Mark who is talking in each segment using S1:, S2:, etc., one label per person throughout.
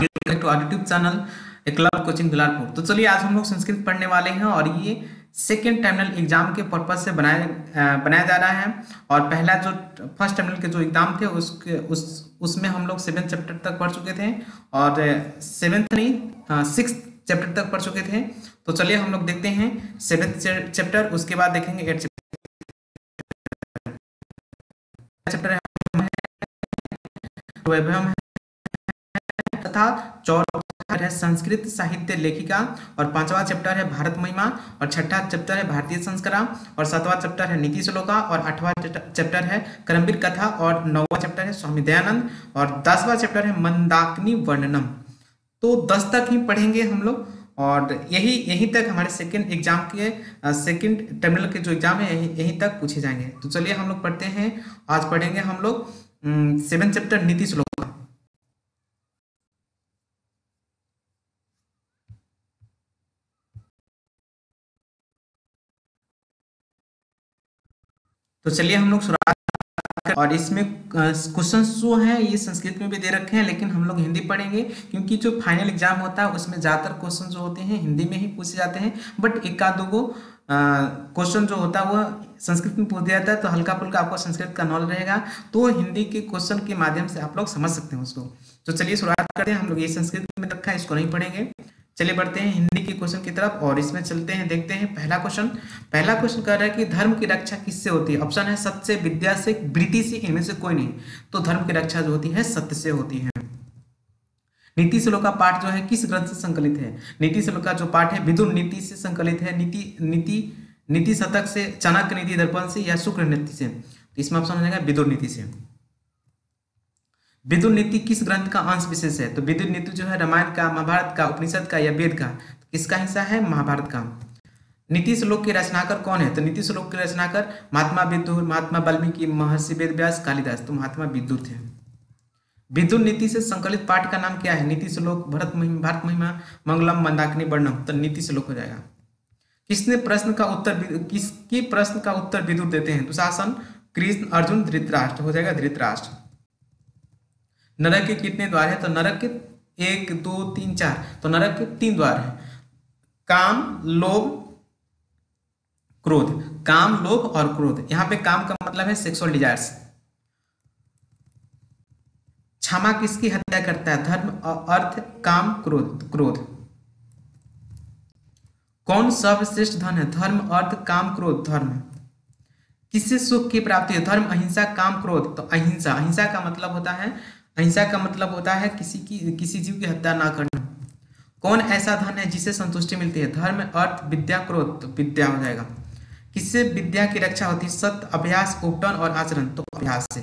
S1: To our YouTube channel club coaching Bilaspur. तो चलिए आज हम लोग संस्कृत पढ़ने वाले हैं और ये सेकेंड टर्मिनल एग्जाम के पर्पज से बनाया जा रहा है। और पहला जो फर्स्ट टर्मिनल के जो एग्जाम थे उसमें हम लोग 7th चैप्टर तक पढ़ चुके थे और 7th नहीं 6th चैप्टर तक पढ़ चुके थे। तो चलिए हम लोग देखते हैं 7th चैप्टर, उसके बाद देखेंगे 8th चैप्टर है वैभव तथा चौथा है संस्कृत साहित्य लेखिका और 5वां चैप्टर है भारत महिमा और 6ठा चैप्टर है भारतीय संस्करण और 7वां चैप्टर है नीति श्लोका और 8वां चैप्टर है करमवीर कथा और 9वां चैप्टर है स्वामी दयानंद और 10वां चैप्टर है मंदाकिनी वर्णनम। तो 10 तक ही पढ़ेंगे हम लोग और यही तक हमारे सेकेंड एग्जाम के सेकेंड टर्मिनल के जो एग्जाम है यहीं तक पूछे जाएंगे। तो चलिए हम लोग पढ़ते हैं। आज पढ़ेंगे हम लोग 7th चैप्टर नीति श्लोका। तो चलिए हम लोग शुरुआत और इसमें क्वेश्चंस जो हैं ये संस्कृत में भी दे रखे हैं, लेकिन हम लोग हिंदी पढ़ेंगे क्योंकि जो फाइनल एग्जाम होता है उसमें ज़्यादातर क्वेश्चन जो होते हैं हिंदी में ही पूछे जाते हैं, बट एक आध दो क्वेश्चन जो होता है वह संस्कृत में पूछ दिया जाता है। तो हल्का फुल्का आपको संस्कृत का नॉलेज रहेगा तो हिंदी के क्वेश्चन के माध्यम से आप लोग समझ सकते हैं उसको। तो चलिए शुरुआत करते हैं। हम लोग ये संस्कृत में रखा है, इसको नहीं पढ़ेंगे। चलिए बढ़ते हैं हिंदी के क्वेश्चन की तरफ और इसमें चलते हैं, देखते हैं पहला क्वेश्चन कह रहा है कि धर्म की रक्षा किससे होती है। ऑप्शन है सत्य से, विद्या से, वृत्ति से, इनमें से कोई नहीं। तो धर्म की रक्षा जो होती है सत्य से होती है। नीति श्लोक का पाठ जो है किस ग्रंथ से संकलित है। नीति श्लोक का जो पाठ है विदुर नीति से संकलित है। नीति शतक से, चाणक्य नीति दर्पण से या शुक्र नीति से। तो इसमें ऑप्शन हो जाएगा विदुर नीति से। विदुर नीति किस ग्रंथ का अंश विशेष है। तो विदुर नीति जो है रामायण का, महाभारत का, उपनिषद का या वेद का। तो किसका हिस्सा है, महाभारत का। नीति श्लोक के रचनाकर कौन है। तो नीति श्लोक के रचनाकर महात्मा विदुर, महात्मा वाल्मीकि, महर्षि वेदव्यास, कालिदास। तो महात्मा विदुर थे। विदुर नीति से संकलित पाठ का नाम क्या है। नीति श्लोक, भारत महिमा, मंगलम, मंदाकिनी वर्णम। तो नीति श्लोक हो जाएगा। किसके प्रश्न का उत्तर विदुर देते हैं। दुशासन, कृष्ण, अर्जुन, धृतराष्ट्र। हो जाएगा धृतराष्ट्र। नरक के कितने द्वार है। तो नरक के 1 2 3 4। तो नरक के 3 द्वार है। काम, लोभ, क्रोध। काम, लोभ और क्रोध। यहां पे काम का मतलब है सेक्सुअल डिजायर्स। क्षमा किसकी हत्या करता है। धर्म, अर्थ, काम, क्रोध। कौन सर्वश्रेष्ठ धन है। धर्म, अर्थ, काम, क्रोध। धर्म। किससे सुख की प्राप्ति है। धर्म, अहिंसा, काम, क्रोध। तो अहिंसा का मतलब होता है किसी जीव की हत्या ना करना। कौन ऐसा धन है जिससे संतुष्टि मिलती है। धर्म, अर्थ, विद्या, क्रोध। तो विद्या हो जाएगा। किससे विद्या की रक्षा होती है। सत्य, अभ्यास, उपटन और आचरण। तो अभ्यास से।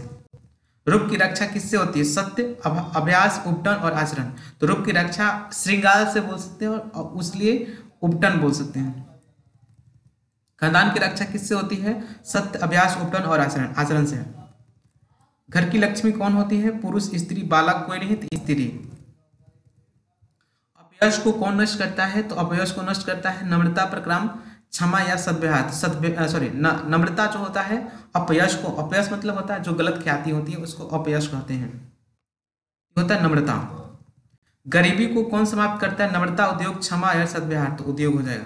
S1: रूप की रक्षा किससे होती है। सत्य, अभ्यास, उपटन और आचरण। तो रूप की रक्षा श्रृंगार से बोल सकते हैं और उसलिए उपटन बोल सकते हैं। खानदान की रक्षा किससे होती है। सत्य, अभ्यास, उपटन और आचरण से। घर की लक्ष्मी कौन होती है। पुरुष, स्त्री, बालक कोई नहीं तो स्त्री। अपयश को कौन नष्ट करता है। तो अपयश को नष्ट करता है नम्रता, प्रक्रम, क्षमा या सद्व्यवहार। नम्रता जो होता है अपयश मतलब होता है जो गलत ख्याति होती है उसको अपयश कहते हैं, होता है नम्रता। गरीबी को कौन समाप्त करता है। नम्रता, उद्योग, क्षमा या सद्व्यवहार। तो उद्योग हो जाएगा।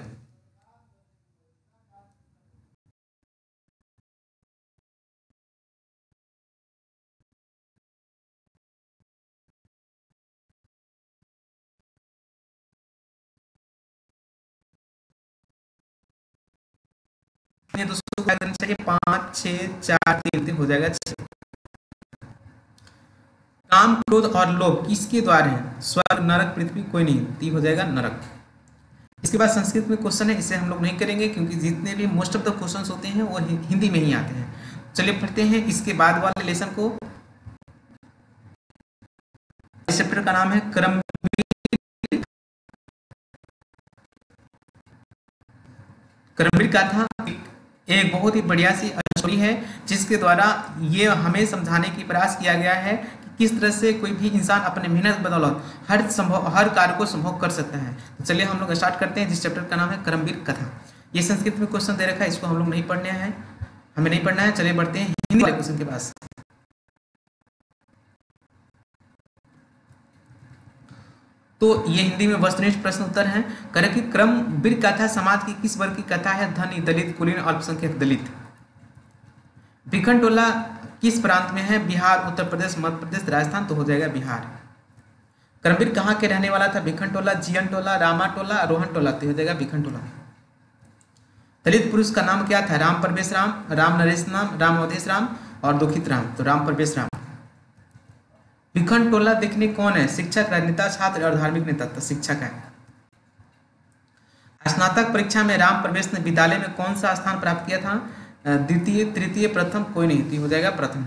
S1: दोस्तों 5 6 4 3 हो जाएगा 6। काम, क्रोध और लोभ किसके द्वार है। स्वर्ग, नरक, पृथ्वी कोई नहीं। ती हो जाएगा नरक। इसके बाद संस्कृत में क्वेश्चन है, इसे हम लोग नहीं करेंगे क्योंकि जितने भी मोस्ट ऑफ द क्वेश्चंस होते हैं वो हिंदी में ही आते हैं। चलिए पढ़ते हैं इसके बाद वाले लेसन को। इस चैप्टर का नाम है करमवीर कथा। एक बहुत ही बढ़िया सी स्टोरी है जिसके द्वारा ये हमें समझाने की प्रयास किया गया है कि किस तरह से कोई भी इंसान अपने मेहनत बदौलत हर कार्य को संभव कर सकता है। तो चलिए हम लोग स्टार्ट करते हैं जिस चैप्टर का नाम है करमवीर कथा। ये संस्कृत में क्वेश्चन दे रखा है, इसको हम लोग नहीं पढ़ने हैं, हमें नहीं पढ़ना है। चलिए बढ़ते हैं हिंदी वाले क्वेश्चन के पास। तो ये हिंदी में वस्तुनिष्ठ प्रश्न उत्तर है। करें कि क्रमवीर कथा समाज की किस वर्ग की कथा है? धनी, दलित, कुलीन, अल्पसंख्यक, दलित। भिखन टोला किस प्रांत में है? बिहार, उत्तर प्रदेश, मध्य प्रदेश, राजस्थान, तो हो जाएगा बिहार। क्रमवीर कहाँ के रहने वाला था? भिखन टोला, जीएन टोला, रामा टोला, रोहन टोला, तो हो जाएगा भिखन टोला। दलित पुरुष का नाम क्या था? राम परवेश राम, राम नरेश राम, राम अवधेश राम और दुखित राम, तो राम परवेश राम। भिखन टोला देखने कौन है? शिक्षक, राजनेता, छात्र और धार्मिक नेता, तो शिक्षक है। स्नातक परीक्षा में राम परवेश ने विद्यालय में कौन सा स्थान प्राप्त किया था? द्वितीय, तृतीय, प्रथम, कोई नहीं, तो हो जाएगा प्रथम।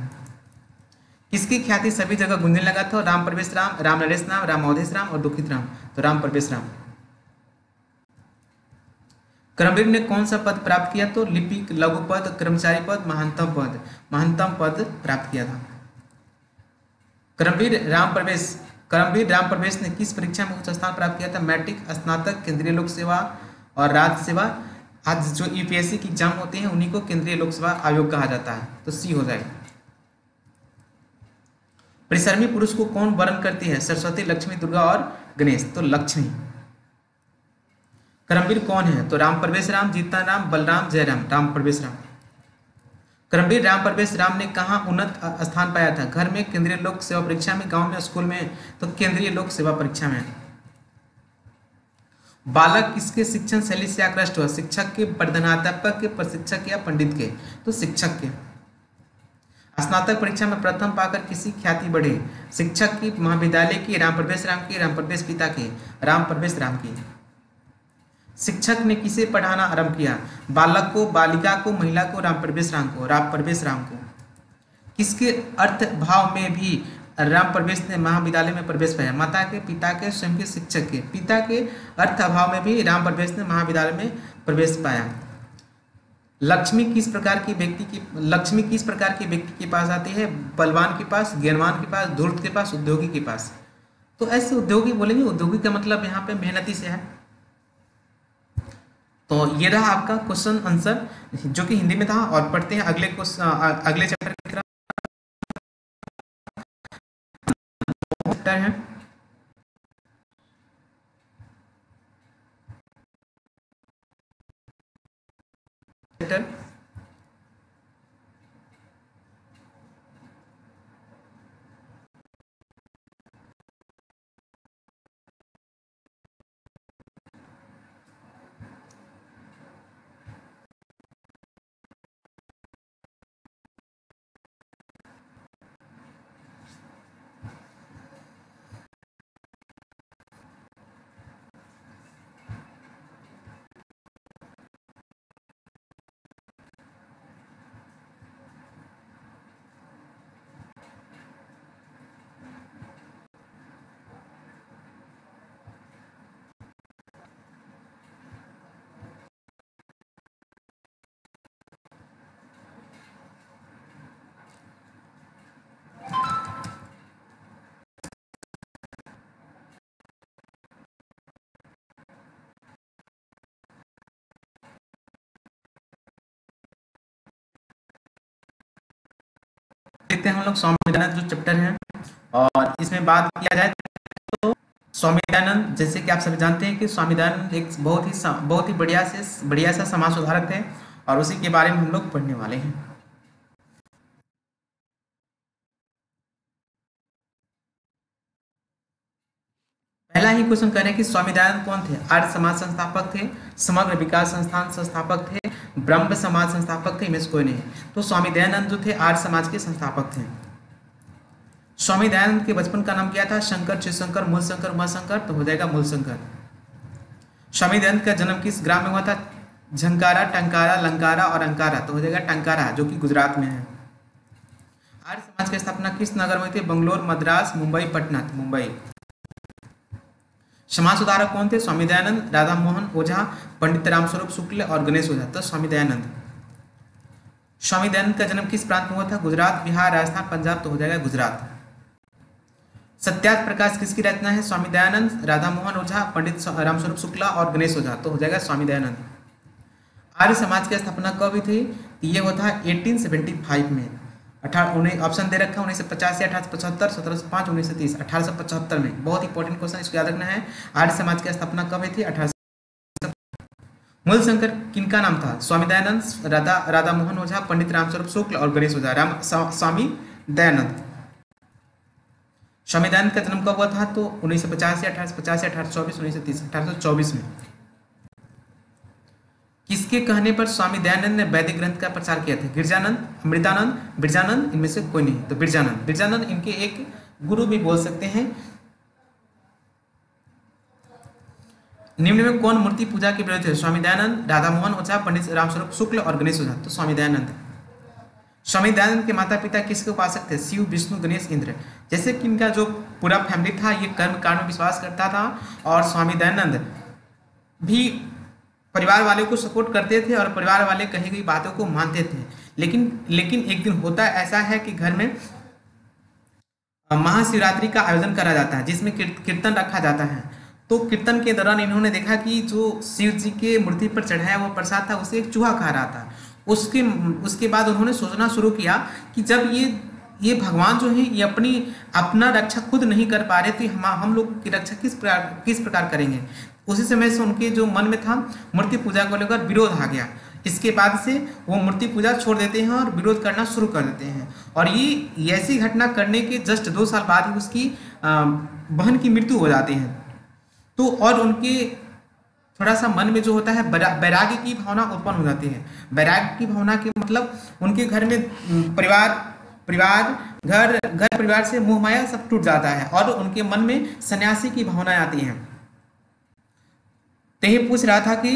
S1: किसकी ख्याति सभी जगह गूंजने लगा था? राम परवेश राम, राम नरेश राम, राम अवधेश राम और दुखित राम, तो राम परवेश राम। क्रमवीर ने कौन सा पद प्राप्त किया? तो लिपिक, लघु पद, कर्मचारी पद, महंतम पद प्राप्त किया था। क्रमवीर राम प्रवेश ने किस परीक्षा में उच्च स्थान प्राप्त किया था? मैट्रिक, स्नातक, केंद्रीय लोक सेवा और राज्य सेवा। आज जो यूपीएससी की एग्जाम होते हैं उन्हीं को केंद्रीय लोक सेवा आयोग कहा जाता है, तो सी हो जाएगा। परिश्रमी पुरुष को कौन वर्ण करती है? सरस्वती, लक्ष्मी, दुर्गा और गणेश, तो लक्ष्मी। क्रमवीर कौन है? तो राम परवेश राम, जीतन राम, बलराम, जयराम, राम परवेश राम। क्रमवीर राम परवेश राम ने कहाँ उन्नत स्थान पाया था? घर में, केंद्रीय लोक सेवा परीक्षा में, गांव में, स्कूल में, तो केंद्रीय लोक सेवा परीक्षा में। बालक किसके शिक्षण शैली से आकृष्ट हुआ? शिक्षक के, प्रधानाध्यापक के, प्रशिक्षक या पंडित के, तो शिक्षक के। स्नातक परीक्षा में प्रथम पाकर किसी ख्याति बढ़े? शिक्षक की, महाविद्यालय की, राम परवेश राम की, राम परवेश पिता की, राम परवेश राम की। शिक्षक ने किसे पढ़ाना आरंभ किया? बालक को, बालिका को, महिला को, राम परवेश राम को, राम परवेश राम को। किसके अर्थ भाव में भी राम परवेश ने महाविद्यालय में प्रवेश पाया? माता के, पिता के, स्वयं के, शिक्षक के। पिता के अर्थ अभाव में भी राम परवेश ने महाविद्यालय में प्रवेश पाया। लक्ष्मी किस प्रकार के व्यक्ति के पास आती है? बलवान के पास, ज्ञानवान के पास, धूर्त के पास, उद्योगी के पास। तो ऐसे उद्योगी बोलेंगे, उद्योगी का मतलब यहाँ पे मेहनती से है। तो ये रहा आपका क्वेश्चन आंसर जो कि हिंदी में था। और पढ़ते हैं अगले चैप्टर की तरफ। चैप्टर है चैप्टर देखते हैं हम लोग स्वामी दयानंद जो चैप्टर है। और इसमें बात किया जाए तो स्वामी दयानंद, जैसे कि आप सभी जानते हैं कि स्वामी दयानंद एक बहुत ही बढ़िया सा समाज सुधारक थे और उसी के बारे में हम लोग पढ़ने वाले हैं। पहला ही क्वेश्चन कह रहे हैं कि स्वामी दयानंद कौन थे? आर्य समाज संस्थापक थे, समग्र विकास संस्थान संस्थापक थे, ब्रह्म समाज संस्थापक थे, इनमें से कोई नहीं। तो स्वामी दयानंद जो थे आर्य समाज के संस्थापक थे। स्वामी दयानंद के बचपन का नाम क्या था? शंकर, शिवशंकर, मूलशंकर, उमाशंकर, तो हो जाएगा मूलशंकर। स्वामी दयानंद का जन्म किस ग्राम में हुआ था? झंकारा, टंकारा, लंकारा और अंकारा, तो हो जाएगा टंकारा जो कि गुजरात में है। आर्य समाज की स्थापना किस नगर में हुई थी? बंगलोर, मद्रास, मुंबई, पटना, मुंबई। समाज सुधारक कौन थे? स्वामी दयानंद, राधा मोहन ओझा, पंडित रामस्वरूप शुक्ल और गणेश ओझा, तो स्वामी दयानंद। स्वामी दयानंद का जन्म किस प्रांत में हुआ था? गुजरात, बिहार, राजस्थान, पंजाब, तो हो जाएगा गुजरात। सत्यार्थ प्रकाश किसकी रचना है? स्वामी दयानंद, राधा मोहन ओझा, पंडित रामस्वरूप शुक्ला और गणेश ओझा, तो हो जाएगा स्वामी दयानंद। आर्य समाज की स्थापना कब हुई थी? ये हुआ था 1875 में। ऑप्शन दे रखा है 1985, 1875, 1705, 1930। 1875 में, बहुत इंपॉर्टेंट क्वेश्चन, इसको याद रखना है। आर्य समाज की स्थापना कब हुई थी? 18। मूल शंकर किनका नाम था? स्वामी दयानंद, राधा मोहन ओझा, पंडित रामस्वरूप शुक्ल और गणेश ओझा। स्वामी दयानंद। स्वामी दयानंद का जन्म कब हुआ था? तो 1985, 1885, 1824, 1930। 1824 में। किसके कहने पर स्वामी दयानंद ने वैदिक ग्रंथ का प्रचार किया था? गिरजानंद, अमृतानंद, बिरजानंद, इनमें से कोई नहीं। तो बिरजानंद। बिरजानंद इनके एक गुरु भी बोल सकते हैं। निम्न में कौन मूर्ति पूजा के विरोधी थे? स्वामी दयानंद, राधा मोहन ओझा, पंडित रामस्वरूप शुक्ल और गणेश ओझा। तो स्वामी दयानंद। स्वामी दयानंद के माता पिता किसके उपासक थे? शिव, विष्णु, गणेश, इंद्र। जैसे कि इनका जो पूरा फैमिली था ये कर्म कांड में विश्वास करता था और स्वामी दयानंद भी परिवार वाले को सपोर्ट करते थे और परिवार वाले कही गई बातों को मानते थे। लेकिन एक दिन होता ऐसा है कि घर में महाशिवरात्रि का आयोजन करा जाता है जिसमें कीर्तन रखा जाता है। तो कीर्तन के दौरान इन्होंने देखा कि जो शिव जी के मूर्ति पर चढ़ाया हुआ प्रसाद था उसे एक चूहा खा रहा था। उसके बाद उन्होंने सोचना शुरू किया कि जब ये भगवान जो है ये अपना रक्षा खुद नहीं कर पा रहे तो हम लोग की रक्षा किस प्रकार करेंगे। उसी समय से उनके जो मन में था मूर्ति पूजा को लेकर विरोध आ गया। इसके बाद से वो मूर्ति पूजा छोड़ देते हैं और विरोध करना शुरू कर देते हैं। और ये ऐसी घटना करने के जस्ट 2 साल बाद ही उसकी बहन की मृत्यु हो जाती है। तो और उनके थोड़ा सा मन में जो होता है वैराग्य की भावना उत्पन्न हो जाती है। वैराग्य की भावना के मतलब उनके घर में घर परिवार से मोह माया सब टूट जाता है और उनके मन में सन्यासी की भावना आती है। तो ये पूछ रहा था कि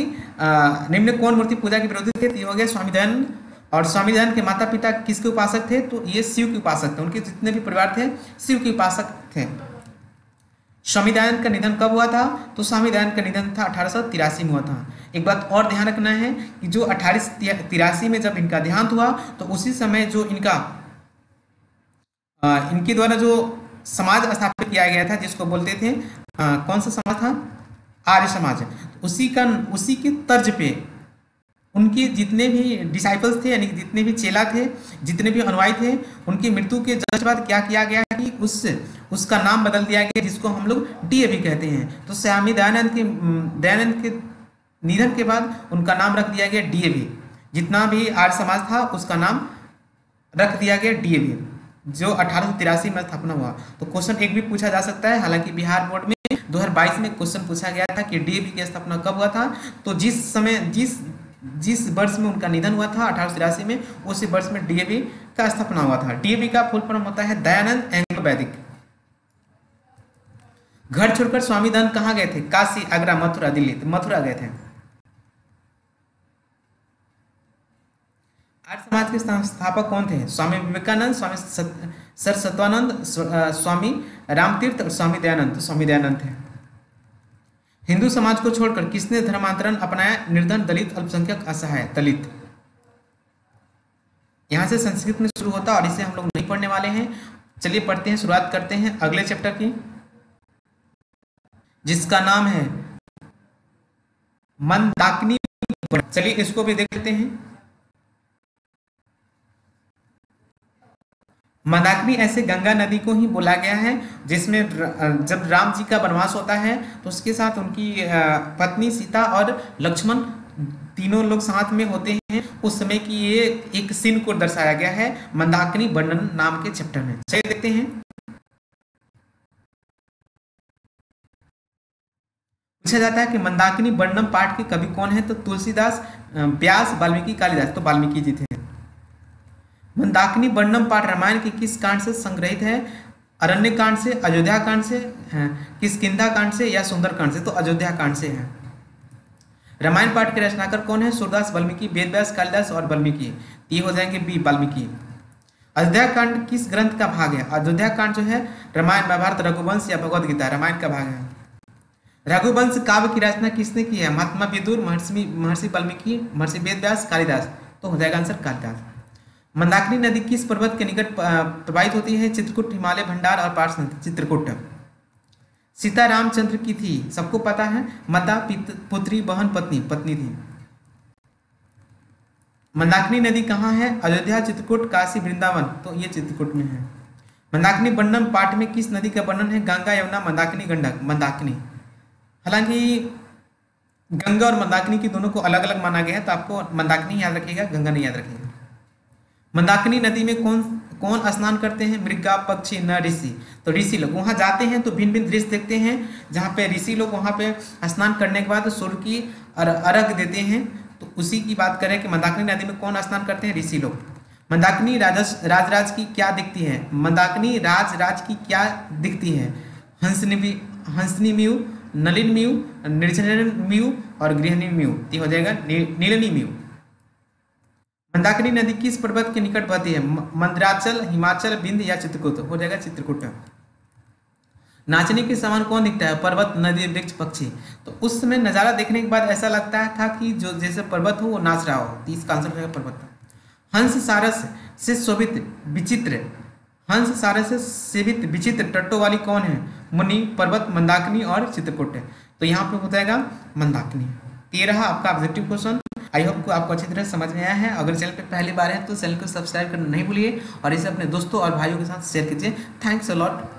S1: निम्न कौन मूर्ति पूजा के विरोधी थे? तो ये हो गया स्वामी दयानंद। और स्वामी दयानंद के माता पिता किसके उपासक थे? तो ये शिव के उपासक थे। उनके जितने भी परिवार थे शिव के उपासक थे। स्वामी दयानंद का निधन कब हुआ था? तो स्वामी दयानंद का निधन था 1883 में हुआ था। एक बात और ध्यान रखना है कि जो 1883 में जब इनका देहांत हुआ तो उसी समय जो इनके द्वारा जो समाज स्थापित किया गया था जिसको बोलते थे कौन सा समाज था? आर्य समाज। उसी के तर्ज पे उनके जितने भी डिसाइपल्स थे यानी जितने भी चेला थे, जितने भी अनुयायी थे, उनकी मृत्यु के जस्ट बाद क्या किया गया कि उसका नाम बदल दिया गया जिसको हम लोग डीएवी कहते हैं। तो स्वामी दयानंद के निधन के बाद उनका नाम रख दिया गया डीएवी। जितना भी आर्य समाज था उसका नाम रख दिया गया डीएवी, जो 1883 में स्थापना हुआ। तो क्वेश्चन एक भी पूछा जा सकता है। हालांकि बिहार बोर्ड में 2022 में क्वेश्चन पूछा गया था कि डीएवी की स्थापना कब हुआ था। तो जिस वर्ष में उनका निधन हुआ था 1883 में, उसी वर्ष में डीएवी का स्थापना हुआ था। डीएवी का फुल फॉर्म होता है दयानंद एंग्लो वैदिक। घर छोड़कर स्वामी दयानंद कहाँ गए थे? काशी, आगरा, मथुरा, दिल्ली। तो मथुरा गए थे। आर्य समाज के संस्थापक कौन थे? स्वामी विवेकानंद, स्वामी सरस्वतानंद, स्वामी रामतीर्थ और स्वामी दयानंद। तो स्वामी दयानंद थे। हिंदू समाज को छोड़कर किसने धर्मांतरण अपनाया? निर्धन, दलित, अल्पसंख्यक, असहाय। दलित। यहां से संस्कृत में शुरू होता और इसे हम लोग नहीं पढ़ने वाले हैं। चलिए पढ़ते हैं, शुरुआत करते हैं अगले चैप्टर की जिसका नाम है मंदाकिनी। चलिए इसको भी देख लेते हैं। मंदाकिनी ऐसे गंगा नदी को ही बोला गया है जिसमें जब राम जी का वनवास होता है तो उसके साथ उनकी पत्नी सीता और लक्ष्मण तीनों लोग साथ में होते हैं। उस समय की ये एक सीन को दर्शाया गया है मंदाकिनी वर्णन नाम के चैप्टर में। चलिए देखते हैं। पूछा जाता है कि मंदाकिनी वर्णन पाठ के कवि कौन है? तो तुलसीदास, व्यास, वाल्मीकि, कालिदास। तो वाल्मीकि जी थे। मंदाकिनी वर्णन पाठ रामायण के किस कांड से संग्रहित है? अरण्य कांड से, अयोध्या कांड से, किष्किंधा कांड से या सुंदर कांड से? तो अयोध्या कांड से है। रामायण पाठ के रचनाकार कौन है? सूरदास, वाल्मीकि, वेदव्यास, कालिदास और वाल्मीकि। ये हो जाएंगे बी, वाल्मीकि। अयोध्या कांड किस ग्रंथ का भाग है? अयोध्या कांड जो है रामायण, महाभारत, रघुवंश या भगवद गीता। रामायण का भाग है। रघुवंश काव्य की रचना किसने की है? महात्मा विदुर, महर्षि वाल्मीकि, महर्षि वेदव्यास, कालिदास। तो हो जाएगा आंसर कालिदास। मंदाकिनी नदी किस पर्वत के निकट प्रवाहित होती है? चित्रकूट, हिमालय, भंडार और पार्श्व नदी। चित्रकूट। सीता रामचंद्र की थी, सबको पता है। माता, पुत्री, बहन, पत्नी थी। मंदाकिनी नदी कहाँ है? अयोध्या, चित्रकूट, काशी, वृंदावन। तो ये चित्रकूट में है। मंदाकिनी वर्णन पाठ में किस नदी का वर्णन है? गंगा, यमुना, मंदाकिनी, गंडक। मंदाकिनी। हालांकि गंगा और मंदाकिनी की दोनों को अलग अलग माना गया है, तो आपको मंदाकिनी याद रखिएगा, गंगा नहीं याद रखिएगा। मंदाकिनी नदी में कौन कौन स्नान करते हैं? मृगा, पक्षी, न ऋषि। तो ऋषि लोग वहाँ जाते हैं तो भिन्न भिन्न दृश्य देखते हैं, जहाँ पे ऋषि लोग वहाँ पे स्नान करने के बाद सूर्य की अर्घ देते हैं। तो उसी की बात करें कि मंदाकिनी नदी में कौन स्नान करते हैं? ऋषि लोग। मंदाकिनी राज की क्या दिखती है? मंदाकिनी राज की क्या दिखती है? हंसनी म्यू, नलिन म्यू, निर्जन म्यू और गृहिणी म्यू। ये हो जाएगा नीलनी म्यू। मंदाकिनी नदी किस पर्वत के निकट बहती है? मंदराचल, हिमाचल, विंध्य या चित्रकूट। हो जाएगा चित्रकूट। नाचने के समान कौन दिखता है? पर्वत, नदी, वृक्ष, पक्षी। तो उस समय नज़ारा देखने के बाद ऐसा लगता था कि जो जैसे पर्वत हो वो नाच रहा हो। तो इसका आंसर हो जाएगा पर्वत। हंस सारस से शोभित विचित्र, हंस सारस से सेवित विचित्र टट्टो वाली कौन है? मुनि, पर्वत, मंदाकिनी और चित्रकूट। तो यहाँ पे हो जाएगा मंदाकिनी। 13 आपका ऑब्जेक्टिव क्वेश्चन। आई होप को आपको अच्छी तरह समझ में आया है। अगर चैनल पे पहली बार है तो चैनल को सब्सक्राइब करना नहीं भूलिए और इसे अपने दोस्तों और भाइयों के साथ शेयर कीजिए। Thanks a lot.